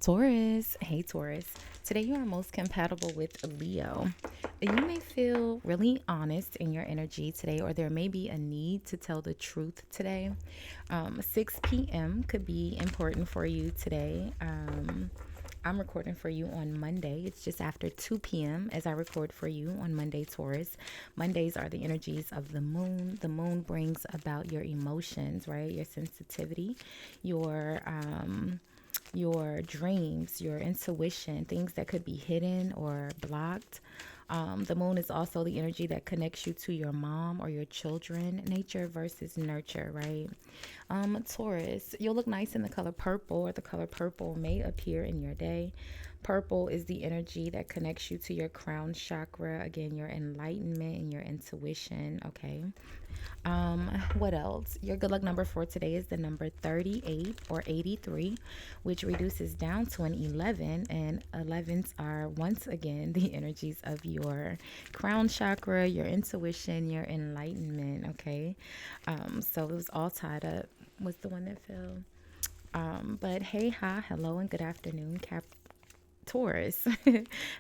Taurus. Hey, Taurus. Today you are most compatible with Leo. You may feel really honest in your energy today, or there may be a need to tell the truth today. 6 p.m. could be important for you today. I'm recording for you on Monday. It's just after 2 p.m. as I record for you on Monday, Taurus. Mondays are the energies of the moon. The moon brings about your emotions, right? Your sensitivity, your dreams, your intuition, things that could be hidden or blocked. The moon is also the energy that connects you to your mom or your children. Nature versus nurture, right? Taurus, you'll look nice in the color purple, or the color purple may appear in your day. Purple is the energy that connects you to your crown chakra. Again, your enlightenment and your intuition. Okay. What else? Your good luck number for today is the number 38 or 83, which reduces down to an 11. And 11s are once again the energies of your crown chakra, your intuition, your enlightenment. Okay. So it was all tied up. Was the one that fell? But hey, hi, hello, and good afternoon, Taurus.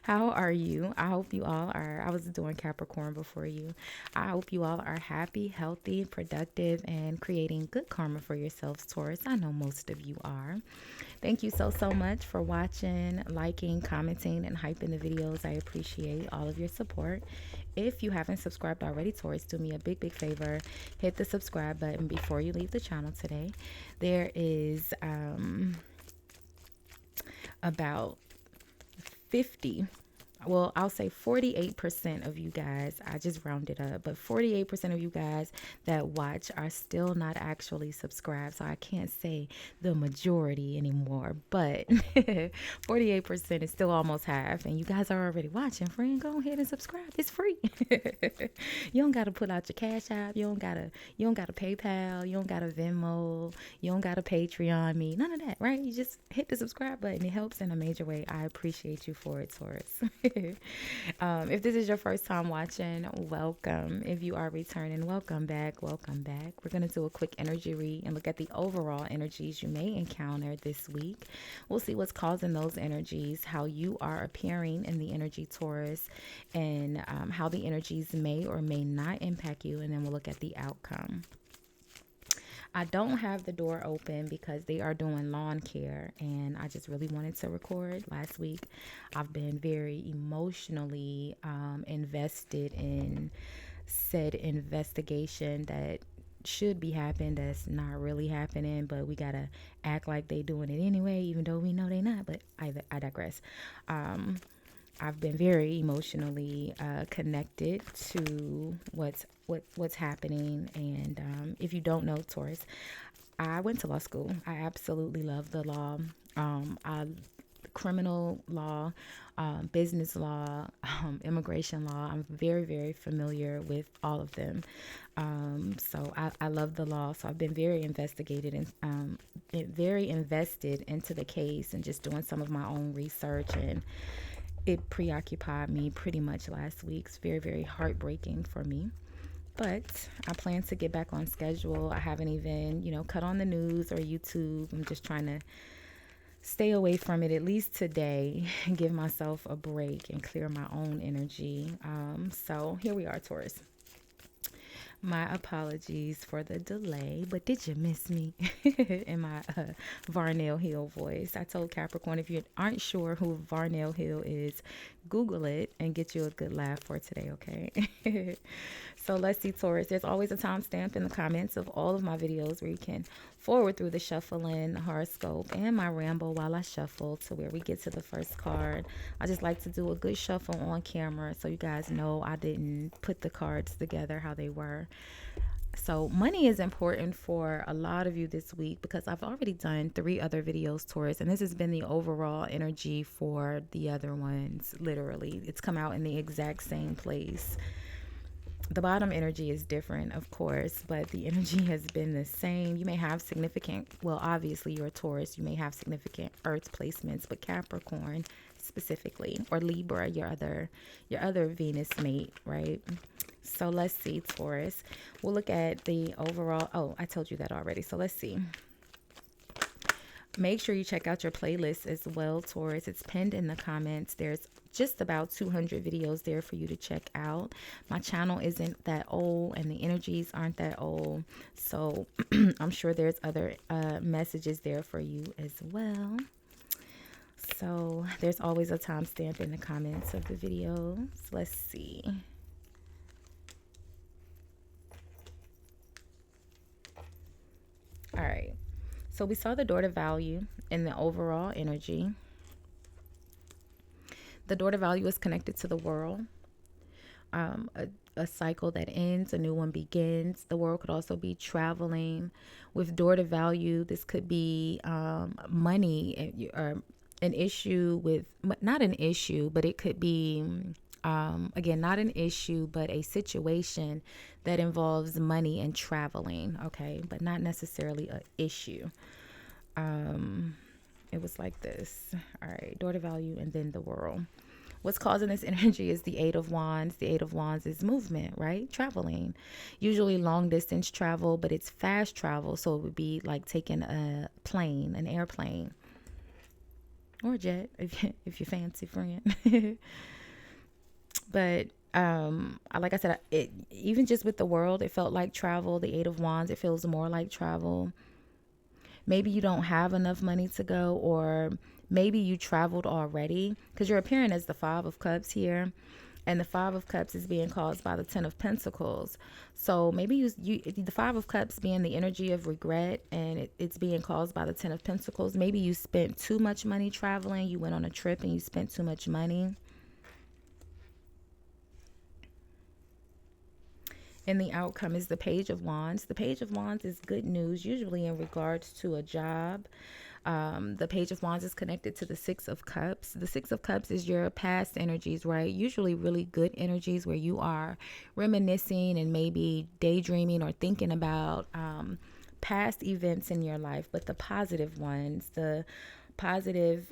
How are you? I hope you all are. I was doing Capricorn before you. I hope you all are happy, healthy, productive, and creating good karma for yourselves, Taurus. I know most of you are. Thank you so much for watching, liking, commenting, and hyping the videos. I appreciate all of your support. If you haven't subscribed already, Taurus, do me a big favor. Hit the subscribe button before you leave the channel today. There is about 50, well, I'll say 48% of you guys, I just rounded up, but 48% of you guys that watch are still not actually subscribed. So I can't say the majority anymore, but 48% is still almost half. And you guys are already watching. Friend, go ahead and subscribe. It's free. You don't got to put out your Cash App. You don't got to PayPal. You don't got to Venmo. You don't got to Patreon me. None of that, right? You just hit the subscribe button. It helps in a major way. I appreciate you for it, Taurus. If this is your first time watching, welcome. If you are returning, welcome back. Welcome back. We're going to do a quick energy read and look at the overall energies you may encounter this week. We'll see what's causing those energies, how you are appearing in the energy, Taurus, and how the energies may or may not impact you. And then we'll look at the outcome. I don't have the door open because they are doing lawn care, and I just really wanted to record last week. I've been very emotionally invested in said investigation that should be happening, that's not really happening, but we gotta act like they doing it anyway, even though we know they not. But I digress. I've been very emotionally connected to what's happening. And if you don't know, Taurus, I went to law school. I absolutely love the law. Criminal law, business law, immigration law. I'm very familiar with all of them. So I love the law. So I've been very investigated and very invested into the case and just doing some of my own research, and it preoccupied me pretty much last week. It's very heartbreaking for me. But I plan to get back on schedule. I haven't even, cut on the news or YouTube. I'm just trying to stay away from it at least today and give myself a break and clear my own energy. So here we are, Taurus. My apologies for the delay, but did you miss me in my Varnell Hill voice? I told Capricorn, if you aren't sure who Varnell Hill is, Google it and get you a good laugh for today, okay? So let's see, Taurus. There's always a timestamp in the comments of all of my videos where you can forward through the shuffling, the horoscope, and my ramble while I shuffle to where we get to the first card. I just like to do a good shuffle on camera so you guys know I didn't put the cards together how they were. So money is important for a lot of you this week because I've already done 3 other videos, Taurus, and this has been the overall energy for the other ones. Literally, it's come out in the exact same place. The bottom energy is different, of course, but the energy has been the same. You may have significant, well, obviously you're a Taurus, you may have significant earth placements, but Capricorn specifically, or Libra, your other Venus mate, right? So let's see, Taurus. We'll look at the overall. Oh, I told you that already. So let's see. Make sure you check out your playlist as well, Taurus. It's pinned in the comments. There's just about 200 videos there for you to check out. My channel isn't that old and the energies aren't that old. So I'm sure there's other messages there for you as well. So there's always a timestamp in the comments of the videos. Let's see. All right. So we saw the door to value in the overall energy. The door to value is connected to the world. A cycle that ends, a new one begins. The world could also be traveling. With door to value, this could be money or an issue with, not an issue, but it could be, again, not an issue, but a situation that involves money and traveling, okay? But not necessarily an issue. It was like this. All right, door to value and then the world. What's causing this energy is the Eight of Wands. The Eight of Wands is movement, right? Traveling. Usually long distance travel, but it's fast travel. So it would be like taking a plane, an airplane, or a jet, if you fancy, friend. But like I said, even just with the world, it felt like travel. The Eight of Wands, it feels more like travel. Maybe you don't have enough money to go, or maybe you traveled already, because you're appearing as the Five of Cups here, and the Five of Cups is being caused by the Ten of Pentacles. So maybe you the Five of Cups being the energy of regret, and it's being caused by the Ten of Pentacles. Maybe you spent too much money traveling. You went on a trip and you spent too much money. And the outcome is the Page of Wands. The Page of Wands is good news, usually in regards to a job. The Page of Wands is connected to the Six of Cups. The Six of Cups is your past energies, right? Usually really good energies where you are reminiscing and maybe daydreaming or thinking about past events in your life, but the positive ones, the positive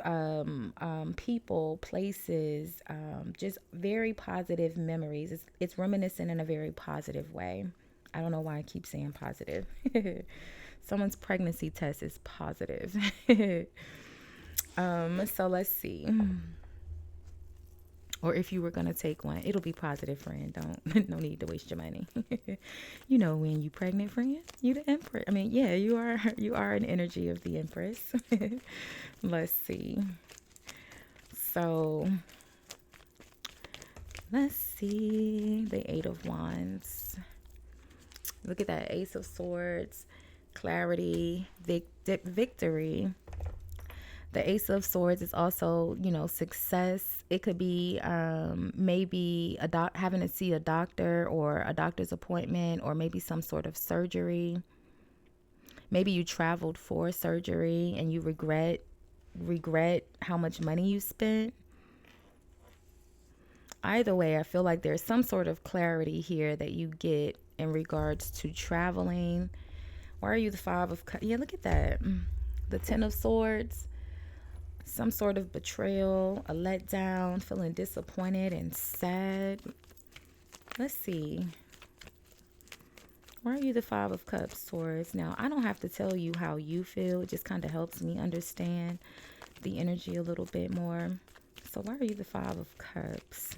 people, places, just very positive memories. It's reminiscent in a very positive way. I don't know why I keep saying positive. Someone's pregnancy test is positive. So let's see. Or if you were going to take one, it'll be positive, friend. No need to waste your money. You know, when you pregnant, friend, you the empress. I mean, yeah, you are an energy of the empress. Let's see. So let's see the Eight of Wands. Look at that. Ace of Swords, clarity, victory. The Ace of Swords is also, success. It could be maybe having to see a doctor or a doctor's appointment, or maybe some sort of surgery. Maybe you traveled for surgery and you regret how much money you spent. Either way, I feel like there's some sort of clarity here that you get in regards to traveling. Why are you the Five of Cups? Yeah, look at that. The Ten of Swords. Some sort of betrayal, a letdown, feeling disappointed and sad. Let's see. Why are you the Five of Cups, Taurus? Now, I don't have to tell you how you feel. It just kind of helps me understand the energy a little bit more. So why are you the Five of Cups?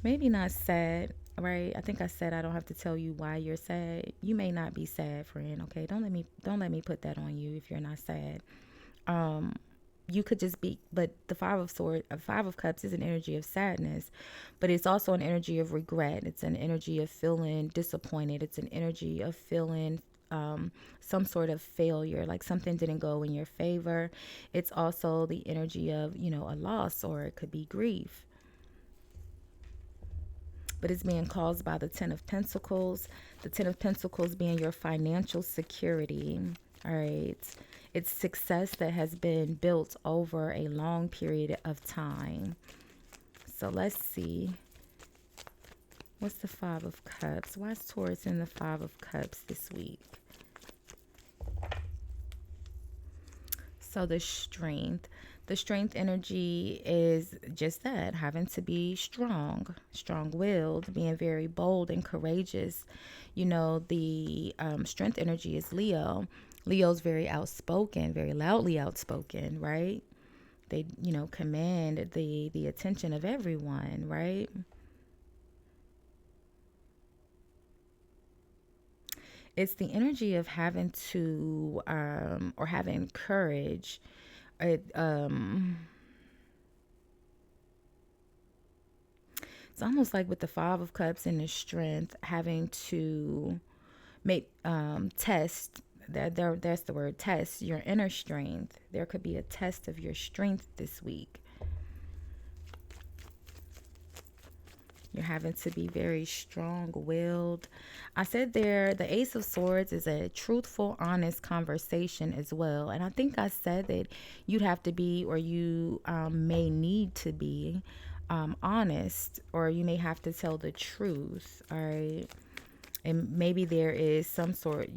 Maybe not sad, right? I think I said I don't have to tell you why you're sad. You may not be sad, friend, okay? Don't let me put that on you if you're not sad. You could just be, but the Five of Cups is an energy of sadness, but it's also an energy of regret. It's an energy of feeling disappointed. It's an energy of feeling some sort of failure, like something didn't go in your favor. It's also the energy of, a loss, or it could be grief. But it's being caused by the Ten of Pentacles. The Ten of Pentacles being your financial security. All right. It's success that has been built over a long period of time. So let's see. What's the Five of Cups? Why is Taurus in the Five of Cups this week? So the strength. The strength energy is just that, having to be strong-willed, being very bold and courageous. The strength energy is Leo, Leo's very outspoken, very loudly outspoken, right? They, command the attention of everyone, right? It's the energy of having to, or having courage. It, it's almost like with the Five of Cups and the Strength, having to make test that's the word, test your inner strength. There could be a test of your strength this week. You're having to be very strong-willed. I said there, the Ace of Swords is a truthful, honest conversation as well. And I think I said that you'd have to be, or you may need to be honest, or you may have to tell the truth. All right. And maybe there is some sort,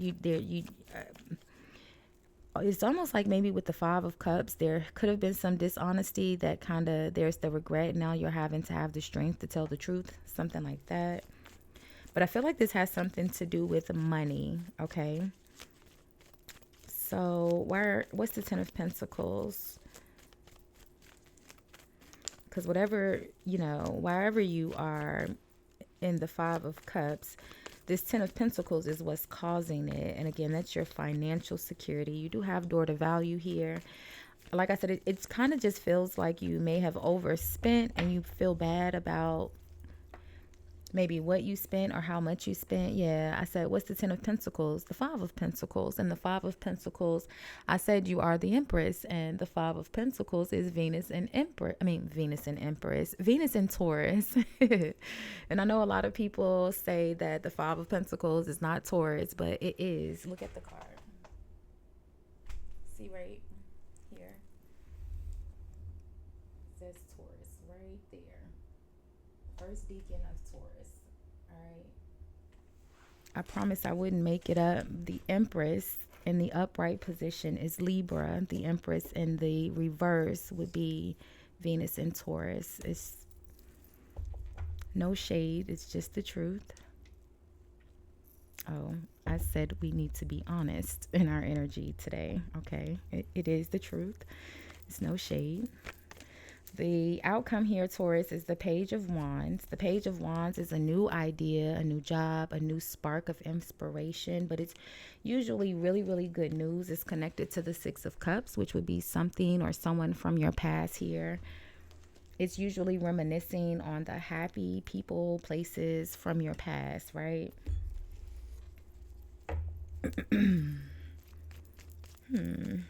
it's almost like maybe with the Five of Cups, there could have been some dishonesty that kind of, there's the regret. Now you're having to have the strength to tell the truth, something like that. But I feel like this has something to do with money, okay? So what's the Ten of Pentacles? Because wherever you are in the Five of Cups, this Ten of Pentacles is what's causing it. And again, that's your financial security. You do have door to value here. Like I said, it's kind of just feels like you may have overspent and you feel bad about maybe what you spent or how much you spent. Yeah, I said, what's the Ten of Pentacles? The Five of Pentacles. And the Five of Pentacles, I said you are the Empress. And the Five of Pentacles is Venus and Empress. Venus and Empress. Venus and Taurus. And I know a lot of people say that the Five of Pentacles is not Taurus, but it is. Look at the card. See right here? It says Taurus right there. First deacon of Taurus. I promised I wouldn't make it up. The Empress in the upright position is Libra. The Empress in the reverse would be Venus in Taurus. It's no shade. It's just the truth. Oh, I said we need to be honest in our energy today. Okay. It is the truth. It's no shade. The outcome here, Taurus, is the Page of Wands. The Page of Wands is a new idea, a new job, a new spark of inspiration, but it's usually really, really good news. It's connected to the Six of Cups, which would be something or someone from your past here. It's usually reminiscing on the happy people, places from your past, right?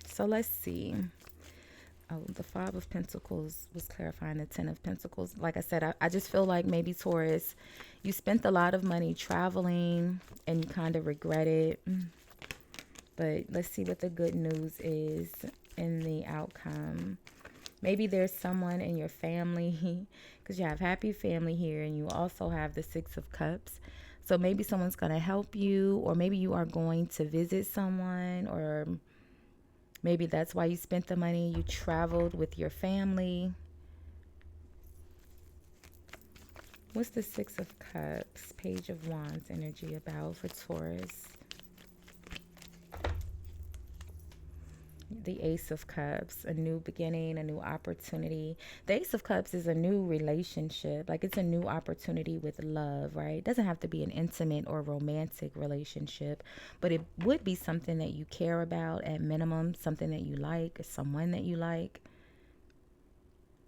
So let's see. Oh, the Five of Pentacles was clarifying the Ten of Pentacles. Like I said, I just feel like maybe Taurus, you spent a lot of money traveling and you kind of regret it. But let's see what the good news is in the outcome. Maybe there's someone in your family, because you have happy family here and you also have the Six of Cups. So maybe someone's going to help you, or maybe you are going to visit someone, or maybe that's why you spent the money. You traveled with your family. What's the Six of Cups, Page of Wands energy about for Taurus? The Ace of Cups, a new beginning, a new opportunity. The Ace of Cups is a new relationship. Like, it's a new opportunity with love, right? It doesn't have to be an intimate or romantic relationship, but it would be something that you care about at minimum, something that you like, someone that you like.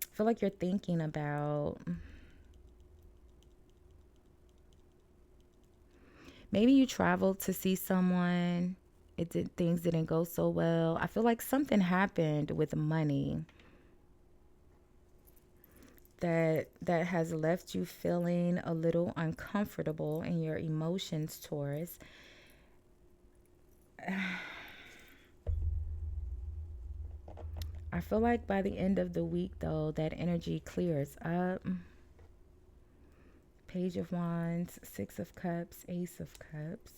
I feel like you're thinking about maybe you traveled to see someone. Things didn't go so well. I feel like something happened with money that has left you feeling a little uncomfortable in your emotions, Taurus. I feel like by the end of the week, though, that energy clears up. Page of Wands, Six of Cups, Ace of Cups.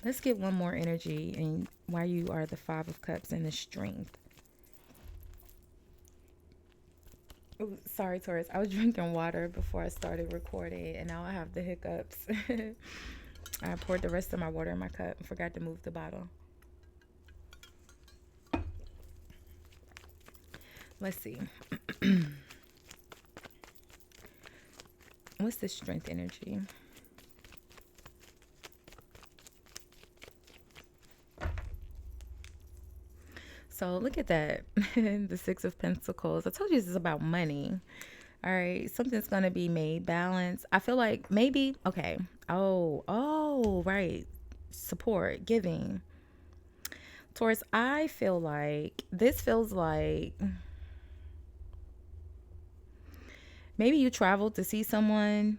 Let's get one more energy and why you are the Five of Cups and the Strength. Oh, sorry, Taurus. I was drinking water before I started recording and now I have the hiccups. I poured the rest of my water in my cup and forgot to move the bottle. Let's see. What's the strength energy? So look at that. The Six of Pentacles. I told you this is about money. All right. Something's going to be made balance. I feel like maybe, okay. Oh, right. Support, giving. Taurus, I feel like this feels like maybe you traveled to see someone.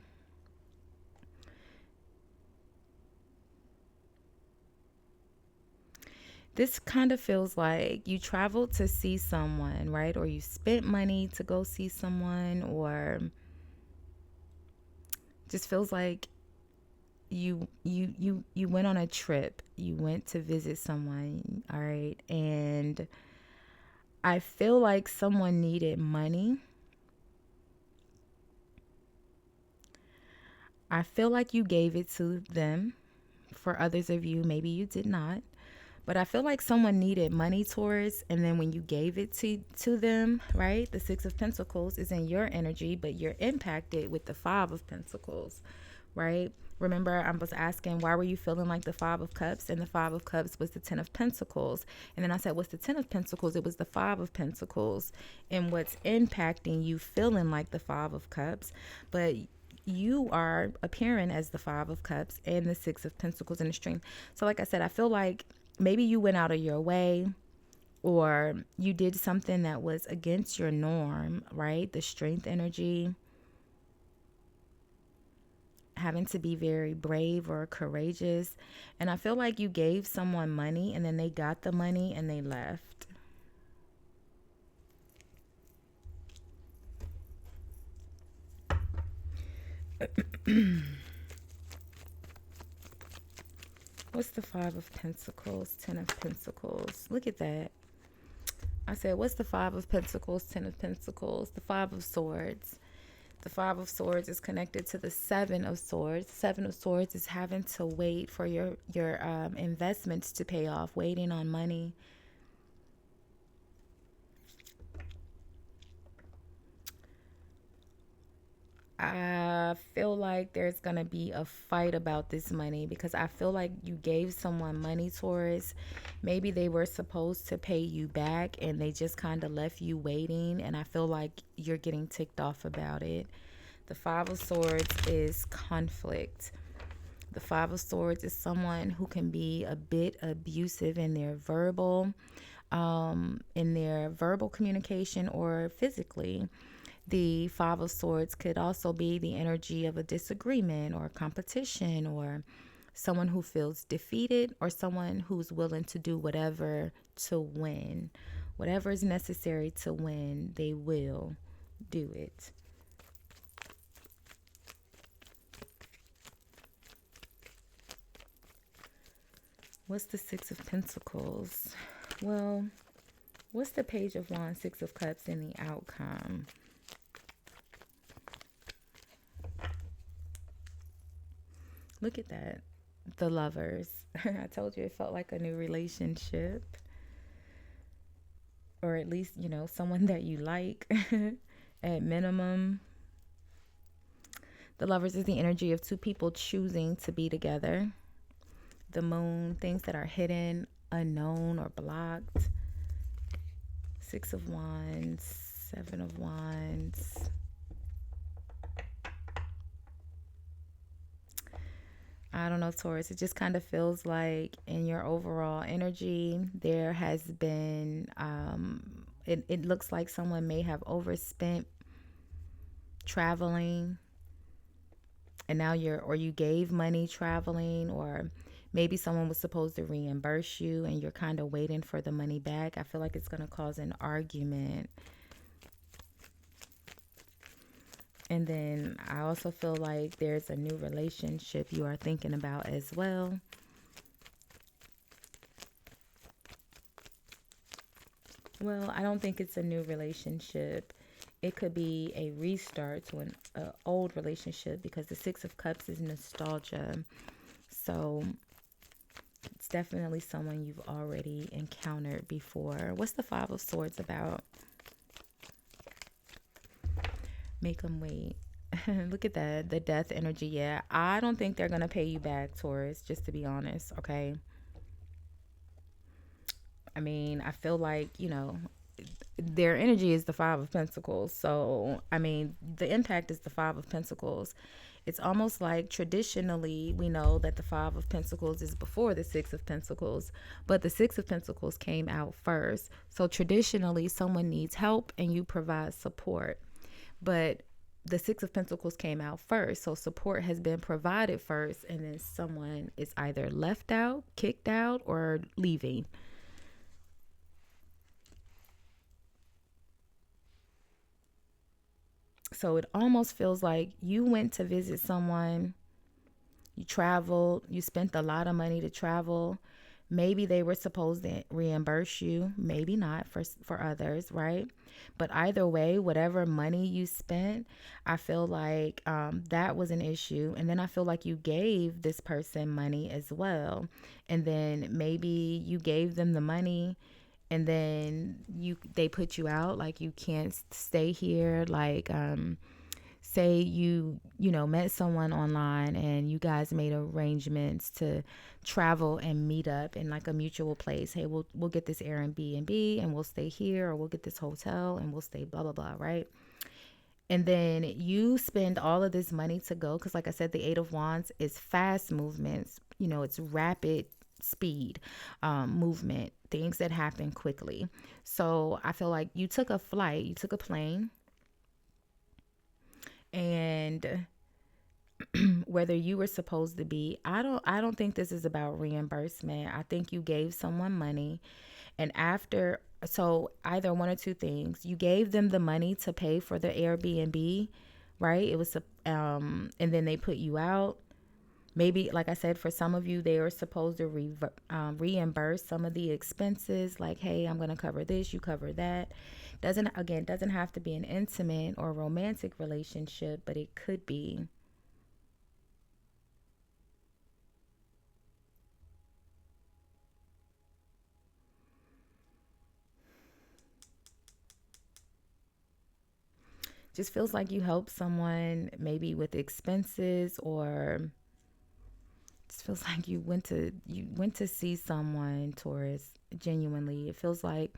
This kind of feels like you traveled to see someone, right? Or you spent money to go see someone, or just feels like you went on a trip. You went to visit someone, all right? And I feel like someone needed money. I feel like you gave it to them. For others of you, maybe you did not. But I feel like someone needed money, Taurus, and then when you gave it to them, right? The Six of Pentacles is in your energy, but you're impacted with the Five of Pentacles, right? Remember, I was asking, why were you feeling like the Five of Cups? And the Five of Cups was the Ten of Pentacles. And then I said, what's the Ten of Pentacles? It was the Five of Pentacles. And what's impacting you feeling like the Five of Cups? But you are appearing as the Five of Cups and the Six of Pentacles in the string. So like I said, I feel like maybe you went out of your way, or you did something that was against your norm, right? The strength energy, having to be very brave or courageous. And I feel like you gave someone money and then they got the money and they left. What's the Five of Pentacles, Ten of Pentacles? Look at that. I said, what's the Five of Pentacles, Ten of Pentacles? The Five of Swords. The Five of Swords is connected to the Seven of Swords. Seven of Swords is having to wait for your investments to pay off, waiting on money. I feel like there's going to be a fight about this money because I feel like you gave someone money, Taurus. Maybe they were supposed to pay you back and they just kind of left you waiting. And I feel like you're getting ticked off about it. The Five of Swords is conflict. The Five of Swords is someone who can be a bit abusive in their verbal communication or physically. The Five of Swords could also be the energy of a disagreement or competition, or someone who feels defeated, or someone who's willing to do whatever to win. Whatever is necessary to win, they will do it. What's the Six of Pentacles? Well, what's the Page of Wands, Six of Cups, and the outcome? Look at that. The Lovers. I told you it felt like a new relationship. Or at least, someone that you like at minimum. The Lovers is the energy of two people choosing to be together. The Moon, things that are hidden, unknown, or blocked. Six of Wands, Seven of Wands. I don't know, Taurus. It just kind of feels like in your overall energy, there has been, it looks like someone may have overspent traveling, and now you gave money traveling, or maybe someone was supposed to reimburse you and you're kind of waiting for the money back. I feel like it's going to cause an argument. And then I also feel like there's a new relationship you are thinking about as well. Well, I don't think it's a new relationship. It could be a restart to an old relationship, because the Six of Cups is nostalgia. So it's definitely someone you've already encountered before. What's the Five of Swords about? Make them wait. Look at that, the death energy. Yeah, I don't think they're gonna pay you back, Taurus, just to be honest. Okay, I mean, I feel like, their energy is the Five of Pentacles. So, I mean, the impact is the Five of Pentacles. It's almost like traditionally we know that the Five of Pentacles is before the Six of Pentacles, but the Six of Pentacles came out first. So, traditionally, someone needs help and you provide support. But the Six of Pentacles came out first. So, support has been provided first, and then someone is either left out, kicked out, or leaving. So it almost feels like you went to visit someone, you traveled, you spent a lot of money to travel. Maybe they were supposed to reimburse you, maybe not for others, right? But either way, whatever money you spent, I feel like that was an issue. And then I feel like you gave this person money as well. And then maybe you gave them the money and then they put you out, like you can't stay here, like say you met someone online and you guys made arrangements to travel and meet up in like a mutual place. Hey, we'll get this Airbnb and we'll stay here, or we'll get this hotel and we'll stay blah blah blah, right? And then you spend all of this money to go, because like I said, the Eight of Wands is fast movements, it's rapid speed, movement, things that happen quickly. So I feel like you took a flight, you took a plane, and whether you were supposed to be, I don't think this is about reimbursement. I think you gave someone money, and after, so either one or two things: you gave them the money to pay for the Airbnb, right? It was and then they put you out. Maybe, like I said, for some of you, they were supposed to reimburse some of the expenses, like, hey, I'm going to cover this, you cover that. Doesn't have to be an intimate or romantic relationship, but it could be. Just feels like you help someone maybe with expenses, or just feels like you went to see someone, Taurus. Genuinely, it feels like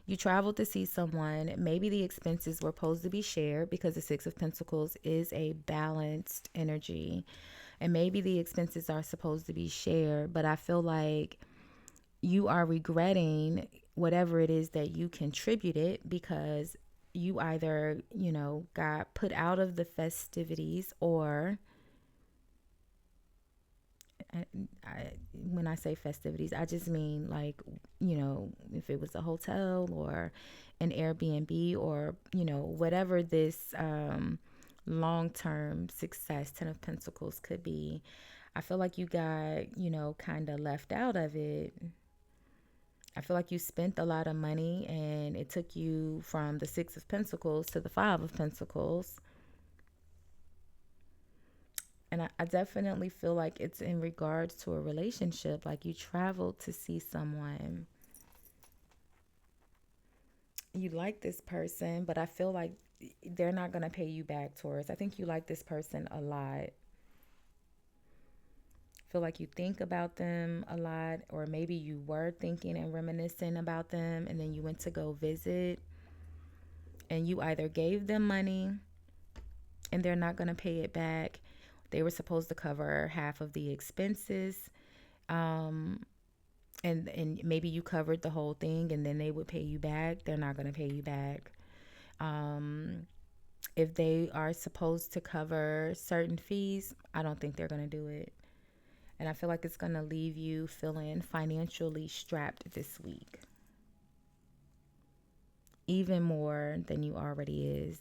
you traveled to see someone. Maybe the expenses were supposed to be shared, because the Six of Pentacles is a balanced energy, and maybe the expenses are supposed to be shared, but I feel like you are regretting whatever it is that you contributed, because you either, got put out of the festivities, or I, when I say festivities, I just mean like, if it was a hotel or an Airbnb, or, whatever this long term success, Ten of Pentacles, could be. I feel like you got, kind of left out of it. I feel like you spent a lot of money and it took you from the Six of Pentacles to the Five of Pentacles. And I definitely feel like it's in regards to a relationship. Like you traveled to see someone, you like this person, but I feel like they're not going to pay you back, Taurus. I think you like this person a lot. Feel like you think about them a lot, or maybe you were thinking and reminiscing about them, and then you went to go visit, and you either gave them money and they're not going to pay it back. They were supposed to cover half of the expenses. Um, and maybe you covered the whole thing and then they would pay you back. They're not going to pay you back. Um, if they are supposed to cover certain fees, I don't think they're going to do it. And I feel like it's going to leave you feeling financially strapped this week, even more than you already is,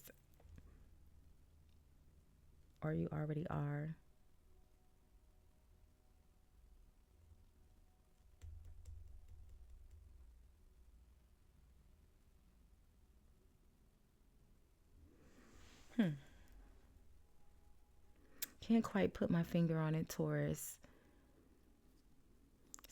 or you already are. Hmm. Can't quite put my finger on it, Taurus.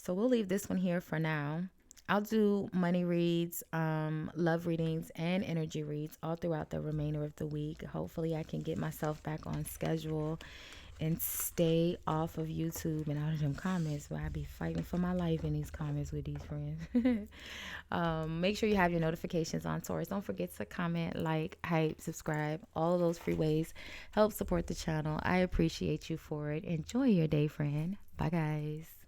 So we'll leave this one here for now. I'll do money reads, love readings, and energy reads all throughout the remainder of the week. Hopefully, I can get myself back on schedule and stay off of YouTube and out of them comments. But I be fighting for my life in these comments with these friends. Make sure you have your notifications on, Taurus. Don't forget to comment, like, hype, subscribe. All of those free ways help support the channel. I appreciate you for it. Enjoy your day, friend. Bye, guys.